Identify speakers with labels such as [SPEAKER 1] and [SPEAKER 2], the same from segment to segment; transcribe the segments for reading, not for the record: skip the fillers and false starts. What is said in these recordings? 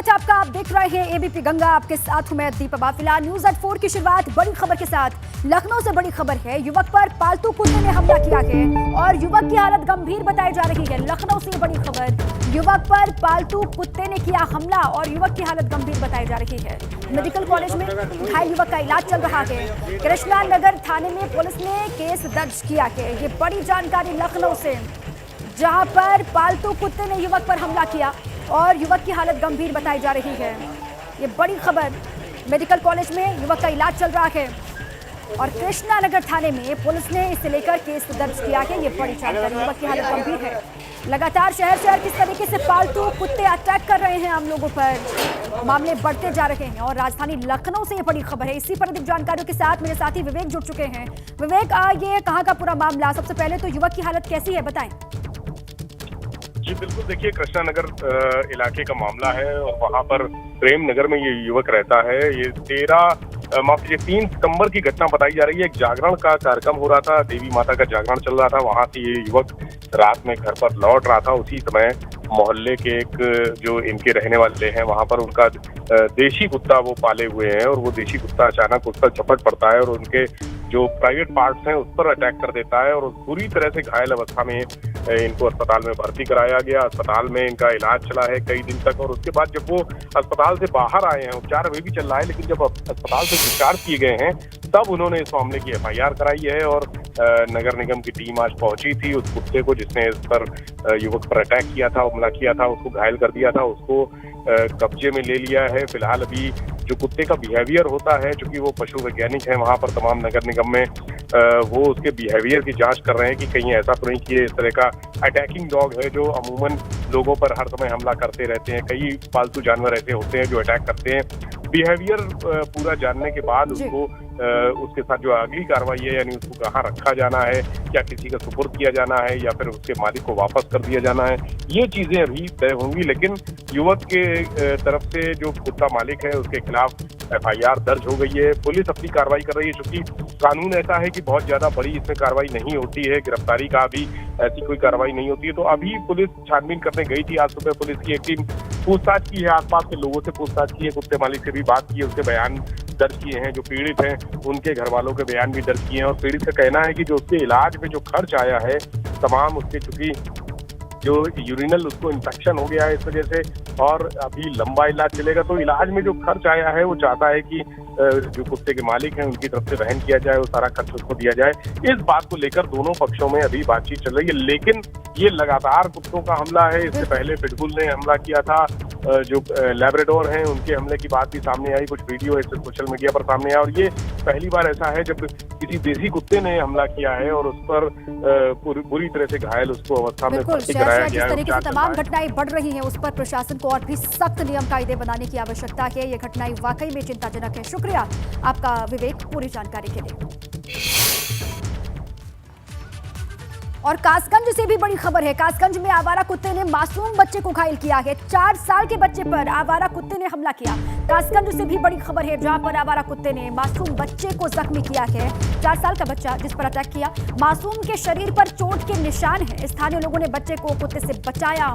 [SPEAKER 1] स्वागत है आपका। आप देख रहे हैं एबीपी गंगा, आपके साथ हूं मैं दीपा बाफिला। न्यूज एट 4 की शुरुआत बड़ी खबर के साथ। लखनऊ से बड़ी खबर है, युवक पर पालतू कुत्ते ने हमला किया है और युवक की हालत गंभीर बताई जा रही है। लखनऊ से बड़ी खबर, युवक पर पालतू कुत्ते ने किया हमला और युवक की हालत गंभीर बताई जा रही है। मेडिकल कॉलेज में घायल युवक का इलाज चल रहा है। कृष्णा नगर थाने में पुलिस ने केस दर्ज किया है। ये बड़ी जानकारी लखनऊ से, जहां पर पालतू कुत्ते ने युवक पर हमला किया और युवक की हालत गंभीर बताई जा रही है। ये बड़ी खबर, मेडिकल कॉलेज में युवक का इलाज चल रहा है और कृष्णा नगर थाने में पुलिस ने इसे लेकर केस दर्ज किया है। ये बड़ी जानकारी, युवक की हालत गंभीर है। लगातार शहर किस तरीके से पालतू कुत्ते अटैक कर रहे हैं आम लोगों पर, मामले बढ़ते जा रहे हैं और राजधानी लखनऊ से ये बड़ी खबर है। इसी पर अधिक जानकारियों के साथ मेरे साथी विवेक जुड़ चुके हैं। विवेक, ये कहाँ का पूरा मामला? सबसे पहले तो युवक की हालत कैसी है, बताएं।
[SPEAKER 2] जी बिल्कुल, देखिए कृष्णा नगर इलाके का मामला है और वहाँ पर प्रेम नगर में ये युवक रहता है। ये 3 सितंबर की घटना बताई जा रही है। एक जागरण का कार्यक्रम हो रहा था, देवी माता का जागरण चल रहा था। वहाँ से ये युवक रात में घर पर लौट रहा था। उसी समय मोहल्ले के एक जो इनके रहने वाले हैं, वहाँ पर उनका देशी कुत्ता वो पाले हुए हैं और वो देशी कुत्ता अचानक उस पर झपट पड़ता है और उनके जो प्राइवेट पार्ट्स हैं उस पर अटैक कर देता है और पूरी तरह से घायल अवस्था में इनको अस्पताल में भर्ती कराया गया। अस्पताल में इनका इलाज चला है कई दिन तक और उसके बाद जब वो अस्पताल से बाहर आए हैं, उपचार अभी भी चल रहा है, लेकिन जब अस्पताल से डिस्चार्ज किए गए हैं तब उन्होंने इस मामले की FIR कराई है और नगर निगम की टीम आज पहुंची थी। उस कुत्ते को जिसने इस पर युवक पर अटैक किया था, हमला किया था, उसको घायल कर दिया था, उसको कब्जे में ले लिया है। फिलहाल अभी जो कुत्ते का बिहेवियर होता है, चूंकि वो पशु वैज्ञानिक है वहाँ पर तमाम नगर निगम में, वो उसके बिहेवियर की जांच कर रहे हैं कि कहीं ऐसा तो नहीं कि इस तरह का अटैकिंग डॉग है जो अमूमन लोगों पर हर समय हमला करते रहते हैं। कई पालतू जानवर ऐसे होते हैं जो अटैक करते हैं। बिहेवियर पूरा जानने के बाद उसको उसके साथ जो अगली कार्रवाई है, यानी उसको कहाँ रखा जाना है, क्या किसी का सुपुर्द किया जाना है या फिर उसके मालिक को वापस कर दिया जाना है, ये चीजें अभी तय होंगी। लेकिन युवक के तरफ से जो कुत्ता मालिक है उसके खिलाफ FIR दर्ज हो गई है। पुलिस अपनी कार्रवाई कर रही है। चूंकि कानून ऐसा है कि बहुत ज्यादा बड़ी इसमें कार्रवाई नहीं होती है, गिरफ्तारी का भी ऐसी कोई कार्रवाई नहीं होती है। तो अभी पुलिस छानबीन करने गई थी। आज सुबह पुलिस की एक टीम पूछताछ की है, आसपास के लोगों से पूछताछ की है, कुत्ते मालिक से भी बात की है, उसके बयान दर्ज किए हैं। जो पीड़ित हैं उनके घर वालों के बयान भी दर्ज किए हैं और पीड़ित का कहना है कि जो उसके इलाज में जो खर्च आया है तमाम, उसके चूंकि जो यूरिनल उसको इन्फेक्शन हो गया है इस वजह से और अभी लंबा इलाज चलेगा, तो इलाज में जो खर्च आया है वो चाहता है कि जो कुत्ते के मालिक हैं उनकी तरफ से वहन किया जाए, वो सारा खर्च उसको दिया जाए। इस बात को लेकर दोनों पक्षों में अभी बातचीत चल रही है। लेकिन ये लगातार कुत्तों का हमला है। इससे पहले पिटबुल ने हमला किया था, जो लैब्राडोर हैं उनके हमले की बात भी सामने आई, कुछ वीडियो ऐसे सोशल मीडिया पर सामने आया और ये पहली बार ऐसा है जब किसी देसी कुत्ते ने हमला किया है और उस पर बुरी तरह से घायल उसको अवस्था में भर्ती कराया गया है।
[SPEAKER 1] जिस तरीके से तमाम घटनाएं बढ़ रही हैं उस पर प्रशासन को और भी सख्त नियम कायदे बनाने की आवश्यकता है। ये घटनाएं वाकई में चिंताजनक है। शुक्रिया आपका विवेक पूरी जानकारी के लिए। और कासगंज से भी बड़ी खबर है। कासगंज में आवारा कुत्ते ने मासूम बच्चे को घायल किया है। 4 साल के बच्चे पर आवारा कुत्ते ने हमला किया। कासगंज से भी बड़ी खबर है, जहां पर आवारा कुत्ते ने मासूम बच्चे को जख्मी किया है। 4 साल का बच्चा जिस पर अटैक किया, मासूम के शरीर पर चोट के निशान हैं। स्थानीय लोगों ने बच्चे को कुत्ते से बचाया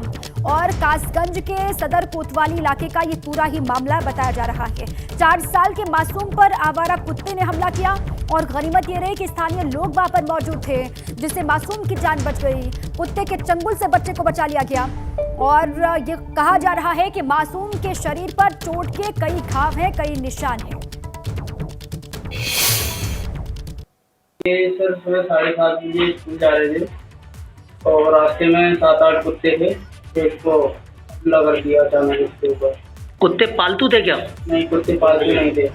[SPEAKER 1] और कासगंज के सदर कोतवाली इलाके का ये पूरा ही मामला बताया जा रहा है। 4 साल के मासूम पर आवारा कुत्ते ने हमला किया और गनीमत ये रही कि स्थानीय लोग वहां पर मौजूद थे, जिससे मासूम की जान बच गई। कुत्ते के चंगुल से बच्चे को बचा लिया गया और ये कहा जा रहा है कि मासूम के शरीर पर चोट के कई घाव हैं, कई निशान हैं।
[SPEAKER 3] ये सर सुबह 7:30 बजे स्कूल जा रहे थे और रास्ते में 7-8 कुत्ते थे, एक को हमला कर दिया अचानक इसके ऊपर।
[SPEAKER 4] कुत्ते पालतू थे क्या?
[SPEAKER 3] नहीं, कुत्ते पालतू नहीं थे।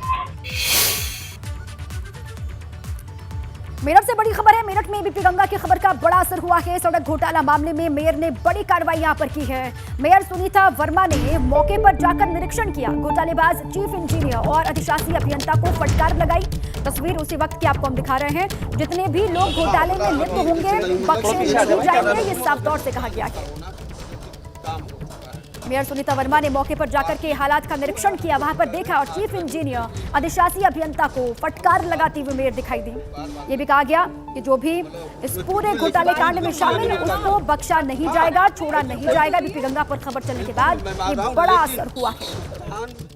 [SPEAKER 1] मेरठ से बड़ी खबर है। मेरठ में एबीपी गंगा की खबर का बड़ा असर हुआ है। सड़क घोटाला मामले में मेयर ने बड़ी कार्रवाई यहां पर की है। मेयर सुनीता वर्मा ने मौके पर जाकर निरीक्षण किया। घोटालेबाज चीफ इंजीनियर और अधिशासी अभियंता को फटकार लगाई। तस्वीर उसी वक्त की आपको हम दिखा रहे हैं। जितने भी लोग घोटाले में लिप्त होंगे बख्शे नहीं जाएंगे, ये साफ तौर से कहा गया है। मेयर सुनीता वर्मा ने मौके पर जाकर के हालात का निरीक्षण किया, वहां पर देखा और चीफ इंजीनियर अधिशासी अभियंता को फटकार लगाती हुई मेयर दिखाई दी। ये भी कहा गया कि जो भी इस पूरे घोटाले कांड में शामिल उसको बख्शा नहीं जाएगा, छोड़ा नहीं जाएगा। एबीपी गंगा पर खबर चलने के बाद ये बड़ा असर हुआ है।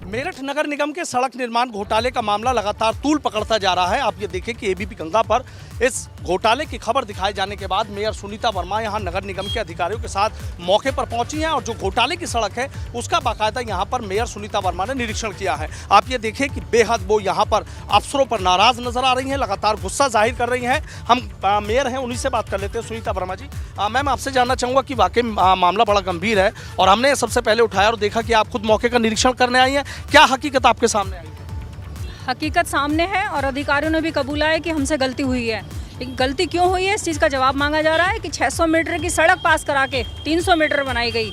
[SPEAKER 5] मेरठ नगर निगम के सड़क निर्माण घोटाले का मामला लगातार तूल पकड़ता जा रहा है। आप ये देखें कि एबीपी गंगा पर इस घोटाले की खबर दिखाए जाने के बाद मेयर सुनीता वर्मा यहां नगर निगम के अधिकारियों के साथ मौके पर पहुंची हैं और जो घोटाले की सड़क है उसका बाकायदा यहां पर मेयर सुनीता वर्मा ने निरीक्षण किया है। आप ये देखें कि बेहद वो यहां पर अफसरों पर नाराज नजर आ रही हैं, लगातार गुस्सा जाहिर कर रही हैं। हम मेयर हैं, उन्हीं से बात कर लेते हैं। सुनीता वर्मा जी, मैम आपसे जानना चाहूँगा कि वाकई मामला बड़ा गंभीर है और हमने सबसे पहले उठाया और देखा कि आप खुद मौके का निरीक्षण करने आई हैं। क्या हकीकत आपके सामने आई?
[SPEAKER 6] हकीकत सामने है और अधिकारियों ने भी कबूला है कि हमसे गलती हुई है। लेकिन गलती क्यों हुई है इस चीज़ का जवाब मांगा जा रहा है कि 600 मीटर की सड़क पास करा के 300 मीटर बनाई गई,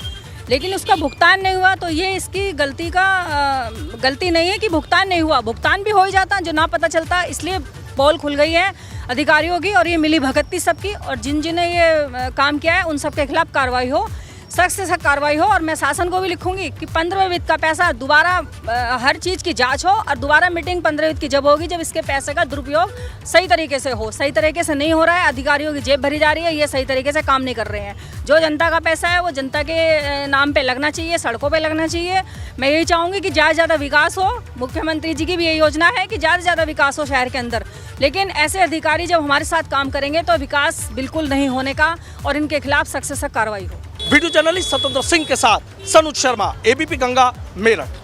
[SPEAKER 6] लेकिन उसका भुगतान नहीं हुआ। तो ये इसकी गलती नहीं है कि भुगतान नहीं हुआ, भुगतान भी हो ही जाता जो ना पता चलता। इसलिए पोल खुल गई है अधिकारियों की और ये मिली भगत थी सबकी, और जिन्हें ये काम किया है उन सब के खिलाफ कार्रवाई हो, सख्त से सख्त कार्रवाई हो। और मैं शासन को भी लिखूंगी कि 15वें वित्त का पैसा दोबारा हर चीज़ की जांच हो और दोबारा मीटिंग 15वें वित्त की जब होगी जब इसके पैसे का दुरुपयोग सही तरीके से हो। सही तरीके से नहीं हो रहा है, अधिकारियों की जेब भरी जा रही है, ये सही तरीके से काम नहीं कर रहे हैं। जो जनता का पैसा है वो जनता के नाम पे लगना चाहिए, सड़कों पे लगना चाहिए। मैं यही चाहूँगी कि ज़्यादा से ज़्यादा विकास हो। मुख्यमंत्री जी की भी यही योजना है कि ज़्यादा से ज़्यादा विकास हो शहर के अंदर, लेकिन ऐसे अधिकारी जब हमारे साथ काम करेंगे तो विकास बिल्कुल नहीं होने का और इनके खिलाफ सख्त से सख्त कार्रवाई हो।
[SPEAKER 5] वीडियो जर्नलिस्ट स्वतंत्र सिंह के साथ सनुज शर्मा, एबीपी गंगा, मेरठ।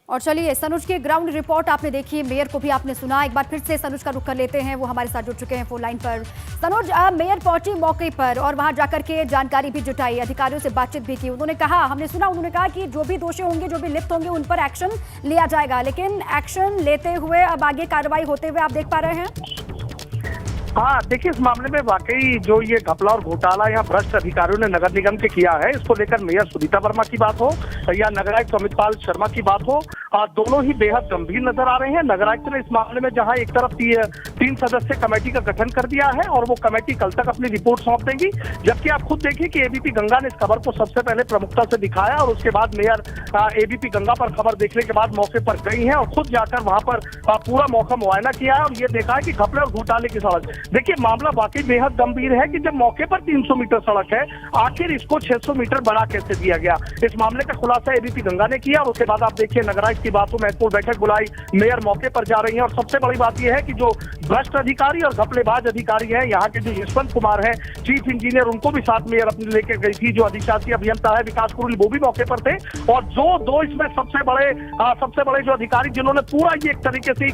[SPEAKER 1] और चलिए सनुज की ग्राउंड रिपोर्ट आपने देखी, मेयर को भी आपने सुना। एक बार फिर से सनुज का रुख कर लेते हैं, वो हमारे साथ जुड़ चुके हैं फोन लाइन पर। सनुज, मेयर पहुंची मौके पर और वहां जाकर के जानकारी भी जुटाई, अधिकारियों से बातचीत भी की। उन्होंने कहा कि जो भी दोषी होंगे, जो भी लिप्त होंगे, उन पर एक्शन लिया जाएगा। लेकिन एक्शन लेते हुए अब आगे कार्रवाई होते हुए आप देख पा रहे हैं?
[SPEAKER 7] हाँ, देखिए इस मामले में वाकई जो ये घपला और घोटाला यहाँ भ्रष्ट अधिकारियों ने नगर निगम के किया है, इसको लेकर मेयर सुनीता वर्मा की बात हो या नगर आयुक्त अमितपाल शर्मा की बात हो, दोनों ही बेहद गंभीर नजर आ रहे हैं। नगर आयुक्त ने इस मामले में जहां एक तरफ 3 सदस्य कमेटी का गठन कर दिया है और वो कमेटी कल तक अपनी रिपोर्ट सौंप देगी, जबकि आप खुद देखिए कि एबीपी गंगा ने इस खबर को सबसे पहले प्रमुखता से दिखाया और उसके बाद मेयर एबीपी गंगा पर खबर देखने के बाद मौके पर गई है और खुद जाकर वहां पर पूरा मौका मुआयना किया है और ये देखा है कि घपले और घोटाले की सड़क। देखिए मामला वाकई बेहद गंभीर है कि जब मौके पर 300 मीटर सड़क है, आखिर इसको 600 मीटर बड़ा कैसे दिया गया। इस मामले का खुलासा एबीपी गंगा ने किया और उसके बाद आप देखिए नगर आयुक्त की बातों महत्वपूर्ण बैठक बुलाई, मेयर मौके पर जा रही है और सबसे बड़ी बात यह है कि जो भ्रष्ट अधिकारी और घपलेबाज अधिकारी हैं, यहाँ के जो यशवंत कुमार हैं चीफ इंजीनियर, उनको भी साथ मेयर अपने लेकर गई थी। जो अधिशासी अभियंता है विकास कुरुल, वो भी मौके पर थे और जो दो इसमें सबसे बड़े जो अधिकारी जिन्होंने पूरा ये एक तरीके से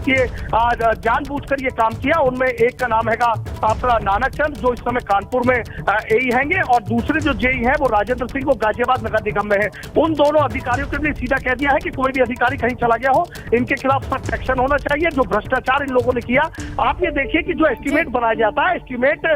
[SPEAKER 7] जानबूझकर ये काम किया, उनमें एक का नाम है आपका नानक चंद, जो इस समय कानपुर में एई हैंगे, और दूसरे जो जेई हैं वो राजेंद्र सिंह, वो गाजियाबाद नगर निगम में है। उन दोनों अधिकारियों के लिए सीधा कह दिया है कि कोई भी अधिकारी कहीं चला गया हो, इनके खिलाफ सख्त एक्शन होना चाहिए। जो भ्रष्टाचार इन लोगों ने किया, आप ये देखिए कि जो एस्टीमेट बनाया जाता है, एस्टीमेट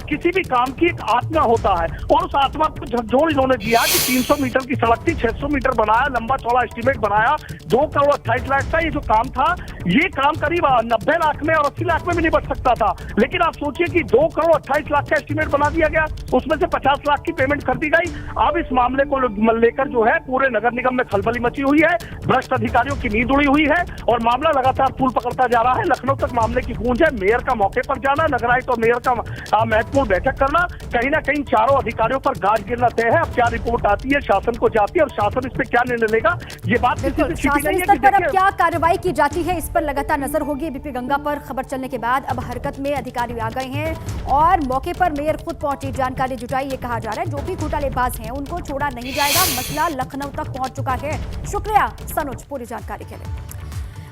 [SPEAKER 7] किसी भी काम की एक आत्मा होता है और उस आत्मा को झकझोर इन्होंने दिया कि 300 मीटर की सड़क थी, 600 मीटर बनाया, लंबा चौड़ा एस्टीमेट बनाया, 2 करोड़ 28 लाख का ये जो काम था, ये काम करीब 90 लाख में और 80 लाख में भी नहीं बढ़ सकता था। लेकिन आप सोचिए कि 2 करोड़ 28 लाख का एस्टीमेट बना दिया गया, उसमें से 50 लाख की पेमेंट कर दी गई। अब इस मामले को लेकर जो है पूरे नगर निगम में खलबली मची हुई है, भ्रष्ट अधिकारियों की नींद उड़ी हुई है और मामला लगातार तूल पकड़ता जा रहा है। लखनऊ तक मामले की गूंज है, मेयर का मौके पर जाना, नगर आयुक्त और मेयर का महत्वपूर्ण बैठक करना, कहीं ना कहीं चारों अधिकारियों पर गाज गिरना तय है। अब क्या रिपोर्ट आती है, शासन को जाती है और शासन इस पर क्या निर्णय लेगा, ये बात
[SPEAKER 1] शासन स्तर पर अब क्या कार्रवाई की जाती है, इस पर लगातार नजर होगी। एबीपी गंगा पर खबर चलने के बाद अब हरकत में अधिकारी आ गए हैं और मौके पर मेयर खुद पहुंची, जानकारी जुटाई। ये कहा जा रहा है जो भी घोटालेबाज हैं उनको छोड़ा नहीं जाएगा, मसला लखनऊ तक पहुंच चुका है। शुक्रिया सनुज पूरी जानकारी के लिए।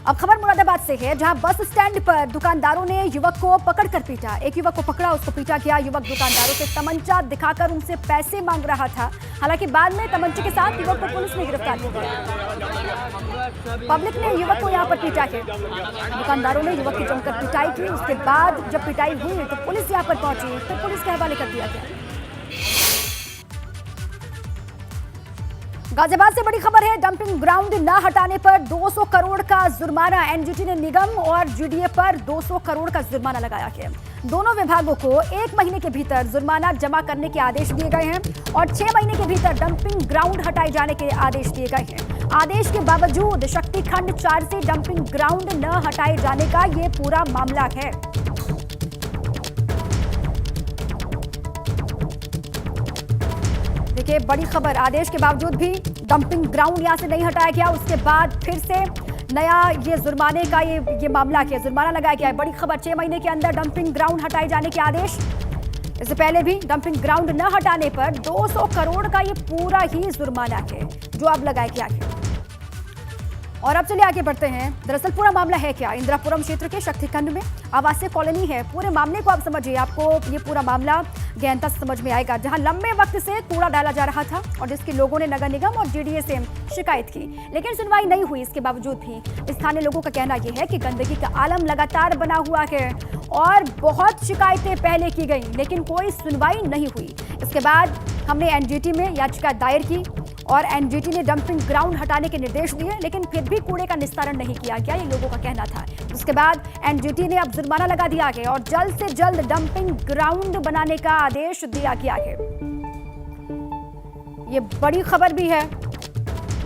[SPEAKER 1] अब खबर मुरादाबाद से है, जहां बस स्टैंड पर दुकानदारों ने युवक को पकड़कर पीटा। एक युवक को पकड़ा, उसको पीटा गया। युवक दुकानदारों से तमंचा दिखाकर उनसे पैसे मांग रहा था। हालांकि बाद में तमंचे के साथ युवक को पुलिस ने गिरफ्तार किया। पब्लिक ने युवक को यहां पर पीटा है, दुकानदारों ने युवक की जमकर पिटाई की। उसके बाद जब पिटाई हुई तो पुलिस यहां पर पहुंची, फिर पुलिस के हवाले कर दिया गया। गाजियाबाद से बड़ी खबर है, डंपिंग ग्राउंड न हटाने पर 200 करोड़ का जुर्माना। एनजीटी ने निगम और जीडीए पर 200 करोड़ का जुर्माना लगाया है। दोनों विभागों को 1 महीने के भीतर जुर्माना जमा करने के आदेश दिए गए हैं और 6 महीने के भीतर डंपिंग ग्राउंड हटाए जाने के आदेश दिए गए हैं। आदेश के बावजूद शक्ति खंड 4 से डंपिंग ग्राउंड न हटाए जाने का ये पूरा मामला है। देखिए, बड़ी खबर, आदेश के बावजूद भी डंपिंग ग्राउंड यहां से नहीं हटाया गया। उसके बाद फिर से नया ये जुर्माने का ये मामला क्या, जुर्माना लगाया गया है। बड़ी खबर, 6 महीने के अंदर डंपिंग ग्राउंड हटाए जाने के आदेश। इससे पहले भी डंपिंग ग्राउंड न हटाने पर 200 करोड़ का ये पूरा ही जुर्माना है जो अब लगाया गया है। और अब चलिए आगे बढ़ते हैं। दरअसल पूरा मामला है क्या, इंदिरापुरम क्षेत्र के शक्तिखंड में आवासीय कॉलोनी है। पूरे मामले को आप समझिए, आपको ये पूरा मामला गहनता से समझ में आएगा। जहां लंबे वक्त से कूड़ा डाला जा रहा था और जिसकी लोगों ने नगर निगम और जीडीए से शिकायत की, लेकिन सुनवाई नहीं हुई। इसके बावजूद भी स्थानीय लोगों का कहना यह है कि गंदगी का आलम लगातार बना हुआ है और बहुत शिकायतें पहले की गई लेकिन कोई सुनवाई नहीं हुई। इसके बाद हमने एनजीटी में याचिका दायर की और एनजीटी ने डंपिंग ग्राउंड हटाने के निर्देश दिए, लेकिन फिर भी कूड़े का निस्तारण नहीं किया गया, ये लोगों का कहना था। उसके बाद एनजीटी ने अब जुर्माना लगा दिया है और जल्द से जल्द डंपिंग ग्राउंड बनाने का आदेश दिया गया है। ये बड़ी खबर भी है।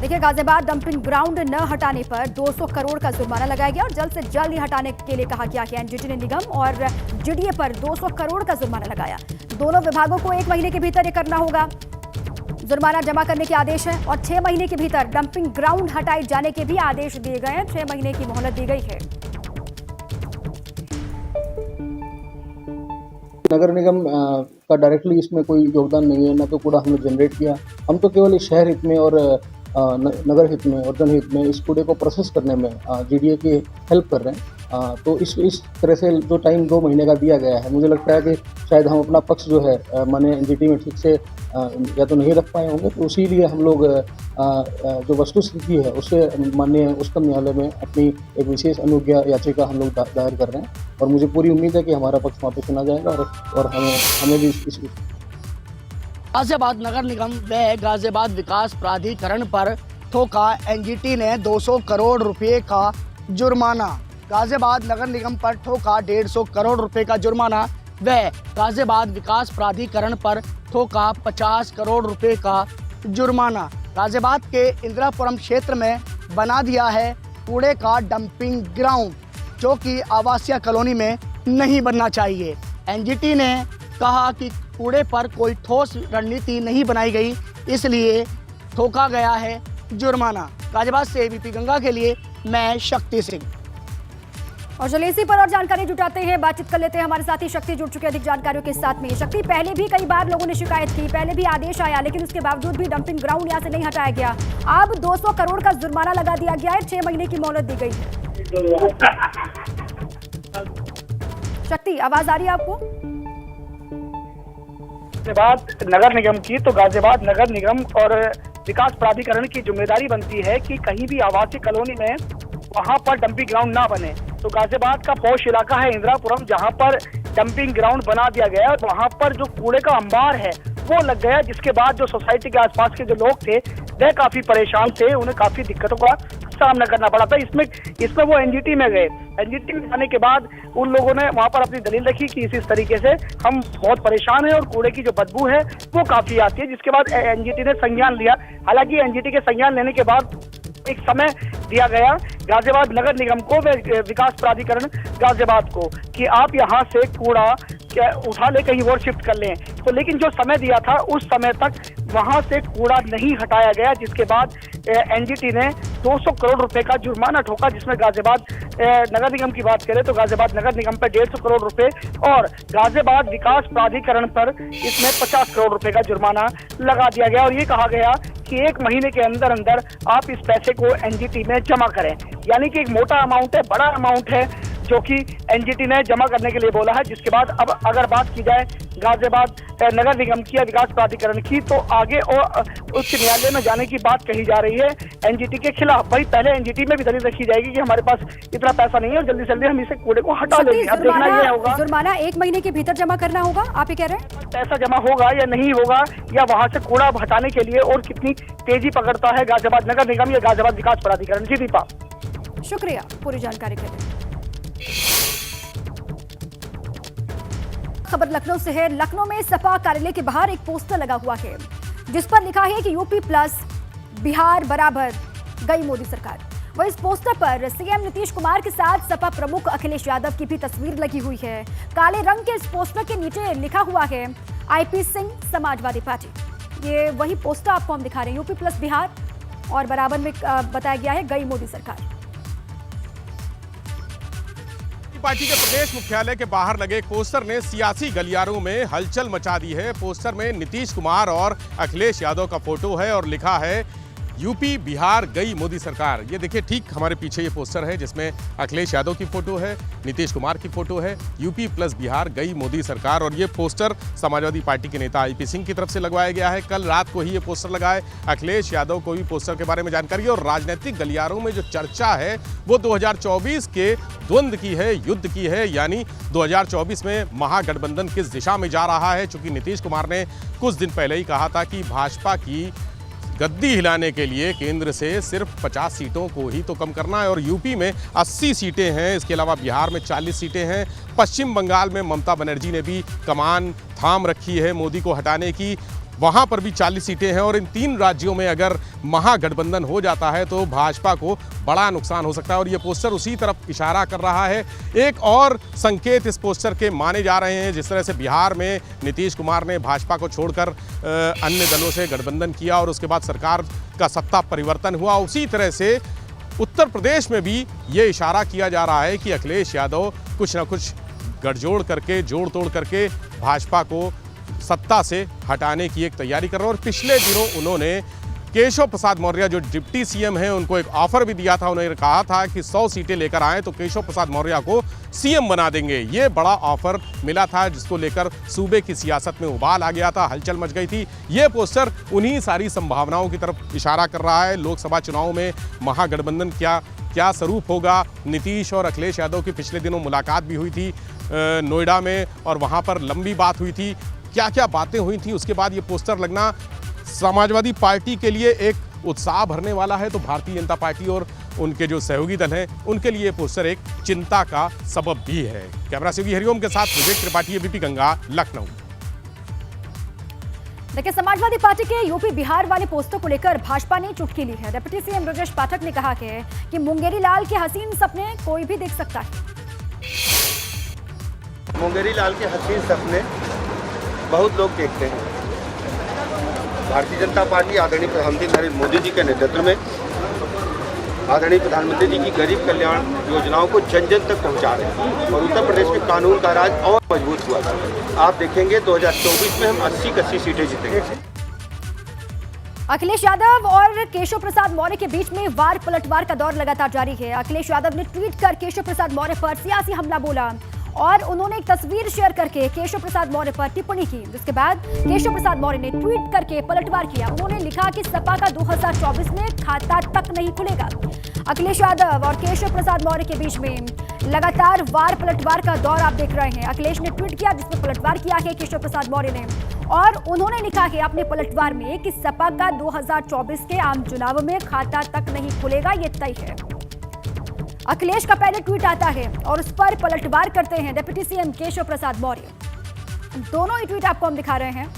[SPEAKER 1] देखिए, गाजियाबाद डंपिंग ग्राउंड न हटाने पर 200 करोड़ का जुर्माना लगाया गया और जल्द से जल्द ही हटाने के लिए कहा गया कि एनजीटी ने निगम और जीडीए पर 200 करोड़ का जुर्माना लगाया। दोनों विभागों को 1 महीने के भीतर ये करना होगा। जुर्माना जमा करने के आदेश है और 6 महीने के भीतर डंपिंग ग्राउंड हटाए जाने के भी आदेश दिए गए हैं। 6 महीने की मोहलत दी गई है।
[SPEAKER 8] नगर निगम का डायरेक्टली इसमें कोई योगदान नहीं है, ना तो कूड़ा हमने जनरेट किया। हम तो केवल इस शहर हित में और नगर हित में और जनहित में इस कूड़े को प्रोसेस करने में जीडीए की हेल्प कर रहे हैं। तो इस तरह से जो टाइम 2 महीने का दिया गया है, मुझे लगता है कि शायद हम अपना पक्ष जो है माने एनजीटी में ठीक से या तो नहीं रख पाए होंगे, तो इसीलिए हम लोग जो वस्तुस्थिति है उससे माननीय उच्चतम न्यायालय में अपनी एक विशेष अनुज्ञा याचिका हम लोग दायर कर रहे हैं और मुझे पूरी उम्मीद है कि हमारा पक्ष वहाँ पे सुना जाएगा और हमें भी इस
[SPEAKER 9] गाजियाबाद नगर निगम व गाजियाबाद विकास प्राधिकरण पर ठोका एनजीटी ने 200 करोड़ रुपए का जुर्माना। गाजियाबाद नगर निगम पर ठोका 150 करोड़ रुपए का जुर्माना व गाजियाबाद विकास प्राधिकरण पर ठोका 50 करोड़ रुपए का जुर्माना। गाजियाबाद के इंदिरापुरम क्षेत्र में बना दिया है कूड़े का डंपिंग ग्राउंड, जो कि आवासीय कॉलोनी में नहीं बनना चाहिए। एनजीटी ने कहा कि कूड़े पर कोई ठोस रणनीति नहीं बनाई गई, इसलिए ठोका गया है जुर्माना। गाजियाबाद से एबीपी गंगा के लिए मैं शक्ति सिंह।
[SPEAKER 1] और चलिए इसी पर और जानकारी जुटाते हैं, बातचीत कर लेते हैं। हमारे साथ ही शक्ति जुड़ चुके अधिक जानकारियों के साथ में। शक्ति, पहले भी कई बार लोगों ने शिकायत की, पहले भी आदेश आया, लेकिन उसके बावजूद भी डंपिंग ग्राउंड यहाँ से नहीं हटाया गया। अब 200 करोड़ का जुर्माना लगा दिया गया है, 6 महीने की मोहलत दी गई है। शक्ति, आवाज आ रही है आपको?
[SPEAKER 7] बात नगर निगम की, तो गाजियाबाद नगर निगम और विकास प्राधिकरण की जिम्मेदारी बनती है कि कहीं भी आवासीय कॉलोनी में वहां पर डंपिंग ग्राउंड ना बने। तो गाजियाबाद का पौष इलाका है इंदिरापुरम, जहां पर डंपिंग ग्राउंड बना दिया गया और वहां पर जो कूड़े का अंबार है वो लग गया, जिसके बाद जो सोसाइटी के आसपास के जो लोग थे वह काफी परेशान थे, उन्हें काफी दिक्कतों का सामना करना पड़ा था। इसमें वो एनजीटी में गए। एनजीटी में जाने के बाद उन लोगों ने वहां पर अपनी दलील रखी कि इस तरीके से हम बहुत परेशान हैं और कूड़े की जो बदबू है वो काफी आती है, जिसके बाद एनजीटी ने संज्ञान लिया। हालांकि एनजीटी के संज्ञान लेने के बाद एक समय दिया गया गाजियाबाद नगर निगम को व विकास प्राधिकरण गाजियाबाद को कि आप यहाँ से कूड़ा उठा ले, कहीं और शिफ्ट कर लें। तो लेकिन जो समय दिया था उस समय तक वहां से कूड़ा नहीं हटाया गया, जिसके बाद एनजीटी ने 200 करोड़ रुपए का जुर्माना ठोका, जिसमें गाजियाबाद नगर निगम की बात करें तो गाजियाबाद नगर निगम पर 150 करोड़ रुपए और गाजियाबाद विकास प्राधिकरण पर इसमें 50 करोड़ रुपए का जुर्माना लगा दिया गया। और ये कहा गया कि 1 महीने के अंदर अंदर आप इस पैसे को एनजीटी में जमा करें। यानी कि एक मोटा अमाउंट है, बड़ा अमाउंट है जो कि एनजीटी ने जमा करने के लिए बोला है। जिसके बाद अब अगर बात की जाए गाजियाबाद नगर निगम की या विकास प्राधिकरण की, तो आगे और उच्च न्यायालय में जाने की बात कही जा रही है एनजीटी के खिलाफ। भाई पहले एनजीटी में भी दलील रखी जाएगी कि हमारे पास इतना पैसा नहीं है और जल्दी से जल्दी हम इसे कूड़े को हटा लेंगे। अब देखना ये होगा,
[SPEAKER 1] जुर्माना 1 महीने के भीतर जमा करना होगा, आप ये कह रहे हैं?
[SPEAKER 7] पैसा जमा होगा या नहीं होगा, या वहां से कूड़ा हटाने के लिए और कितनी तेजी पकड़ता है गाजियाबाद नगर निगम या गाजियाबाद विकास प्राधिकरण। जी दीपा,
[SPEAKER 1] शुक्रिया पूरी जानकारी के लिए। खबर लखनऊ से है। लखनऊ में सपा कार्यालय के बाहर एक पोस्टर लगा हुआ है जिस पर लिखा है कि यूपी प्लस बिहार बराबर गई मोदी सरकार। वह इस पोस्टर पर सीएम नीतीश कुमार के साथ सपा प्रमुख अखिलेश यादव की भी तस्वीर लगी हुई है। काले रंग के इस पोस्टर के नीचे लिखा हुआ है आईपी सिंह समाजवादी पार्टी। ये वही पोस्टर आपको हम दिखा रहे हैं। यूपी प्लस बिहार और बराबर में बताया गया है गई मोदी सरकार।
[SPEAKER 10] पार्टी के प्रदेश मुख्यालय के बाहर लगे पोस्टर ने सियासी गलियारों में हलचल मचा दी है। पोस्टर में नीतीश कुमार और अखिलेश यादव का फोटो है और लिखा है यूपी बिहार गई मोदी सरकार। ये देखिए ठीक हमारे पीछे ये पोस्टर है जिसमें अखिलेश यादव की फोटो है, नीतीश कुमार की फोटो है, यूपी प्लस बिहार गई मोदी सरकार। और ये पोस्टर समाजवादी पार्टी के नेता आईपी सिंह की तरफ से लगवाया गया है। कल रात को ही ये पोस्टर लगाए। अखिलेश यादव को भी पोस्टर के बारे में जानकारी और राजनीतिक गलियारों में जो चर्चा है वो 2024 के द्वंद्व की है, युद्ध की है। यानी 2024 में महागठबंधन किस दिशा में जा रहा है। चूंकि नीतीश कुमार ने कुछ दिन पहले ही कहा था कि भाजपा की गद्दी हिलाने के लिए केंद्र से सिर्फ 50 सीटों को ही तो कम करना है और यूपी में 80 सीटें हैं। इसके अलावा बिहार में 40 सीटें हैं। पश्चिम बंगाल में ममता बनर्जी ने भी कमान थाम रखी है मोदी को हटाने की, वहाँ पर भी 40 सीटें हैं। और इन 3 राज्यों में अगर महागठबंधन हो जाता है तो भाजपा को बड़ा नुकसान हो सकता है और ये पोस्टर उसी तरफ इशारा कर रहा है। एक और संकेत इस पोस्टर के माने जा रहे हैं। जिस तरह से बिहार में नीतीश कुमार ने भाजपा को छोड़कर अन्य दलों से गठबंधन किया और उसके बाद सरकार का सत्ता परिवर्तन हुआ, उसी तरह से उत्तर प्रदेश में भी ये इशारा किया जा रहा है कि अखिलेश यादव कुछ ना कुछ गठजोड़ करके, जोड़ तोड़ करके भाजपा को सत्ता से हटाने की एक तैयारी कर रहे हैं। और पिछले दिनों उन्होंने केशव प्रसाद मौर्य जो डिप्टी सीएम हैं उनको एक ऑफर भी दिया था। उन्होंने कहा था कि 100 सीटें लेकर आएं तो केशव प्रसाद मौर्य को सीएम बना देंगे। ये बड़ा ऑफर मिला था जिसको लेकर सूबे की सियासत में उबाल आ गया था, हलचल मच गई थी। ये पोस्टर उन्हीं सारी संभावनाओं की तरफ इशारा कर रहा है। लोकसभा चुनाव में महागठबंधन क्या स्वरूप होगा। नीतीश और अखिलेश यादव की पिछले दिनों मुलाकात भी हुई थी नोएडा में और वहाँ पर लंबी बात हुई थी। क्या क्या बातें हुई थी उसके बाद ये पोस्टर लगना समाजवादी पार्टी के लिए एक उत्साह भरने वाला है तो भारतीय जनता पार्टी और उनके जो सहयोगी दल हैं उनके लिए ये पोस्टर एक चिंता का सबब भी है। कैमरा से हरिओम के साथ विवेक त्रिपाठी, एबीपी गंगा, लखनऊ।
[SPEAKER 1] देखिए, समाजवादी पार्टी के यूपी बिहार वाले पोस्टर को लेकर भाजपा ने चुटकी ली है। डिप्टी सीएम ब्रजेश पाठक ने कहा है कि मुंगेरी लाल के हसीन सपने कोई भी देख सकता है।
[SPEAKER 11] मुंगेरी लाल के हसीन सपने बहुत लोग देखते हैं। भारतीय जनता पार्टी आदरणीय प्रधानमंत्री नरेंद्र मोदी जी के नेतृत्व में आदरणीय प्रधानमंत्री जी की गरीब कल्याण योजनाओं को जन जन तक पहुंचा रहे हैं और उत्तर प्रदेश में कानून का राज और मजबूत हुआ था। आप देखेंगे 2024 में हम 80 की 80 सीटें जीतेंगे।
[SPEAKER 1] अखिलेश यादव और केशव प्रसाद मौर्य के बीच में वार पलटवार का दौर लगातार जारी है। अखिलेश यादव ने ट्वीट कर केशव प्रसाद मौर्य पर सियासी हमला बोला और उन्होंने एक तस्वीर शेयर करके केशव प्रसाद मौर्य पर टिप्पणी की, जिसके बाद केशव प्रसाद मौर्य ने ट्वीट करके पलटवार किया। उन्होंने लिखा कि सपा का 2024 में खाता तक नहीं खुलेगा। अखिलेश यादव और केशव प्रसाद मौर्य के बीच में लगातार वार पलटवार का दौर आप देख रहे हैं। अखिलेश ने ट्वीट किया जिसमें पलटवार किया है केशव प्रसाद मौर्य ने और उन्होंने लिखा है अपने पलटवार में कि सपा का 2024 के आम चुनाव में खाता तक नहीं खुलेगा, ये तय है। अखिलेश का पहले ट्वीट आता है और उस पर पलटवार करते हैं डिप्टी सीएम केशव प्रसाद मौर्य। दोनों ही ट्वीट आपको हम दिखा रहे हैं।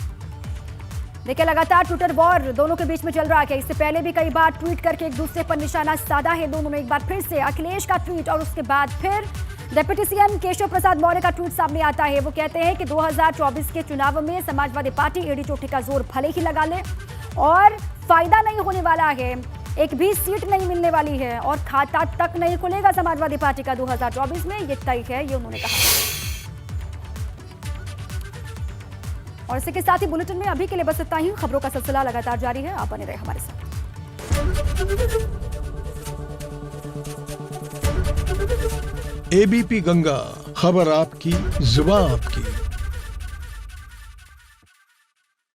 [SPEAKER 1] देखिए, लगातार ट्विटर वॉर दोनों के बीच में चल रहा है। इससे पहले भी कई बार ट्वीट करके एक दूसरे पर निशाना साधा है दोनों में। एक बार फिर से अखिलेश का ट्वीट और उसके बाद फिर डिप्टी सीएम केशव प्रसाद मौर्य का ट्वीट सामने आता है। वो कहते हैं कि 2024 के चुनाव में समाजवादी पार्टी एड़ी चोटी का जोर भले ही लगा ले और फायदा नहीं होने वाला है, एक भी सीट नहीं मिलने वाली है और खाता तक नहीं खुलेगा समाजवादी पार्टी का 2024 में, ये तय है, ये उन्होंने कहा। और इसी के साथ ही बुलेटिन में अभी के लिए बस इतना ही। खबरों का सिलसिला लगातार जारी है, आप बने रहे हमारे साथ।
[SPEAKER 12] एबीपी गंगा, खबर आपकी, जुबान आपकी।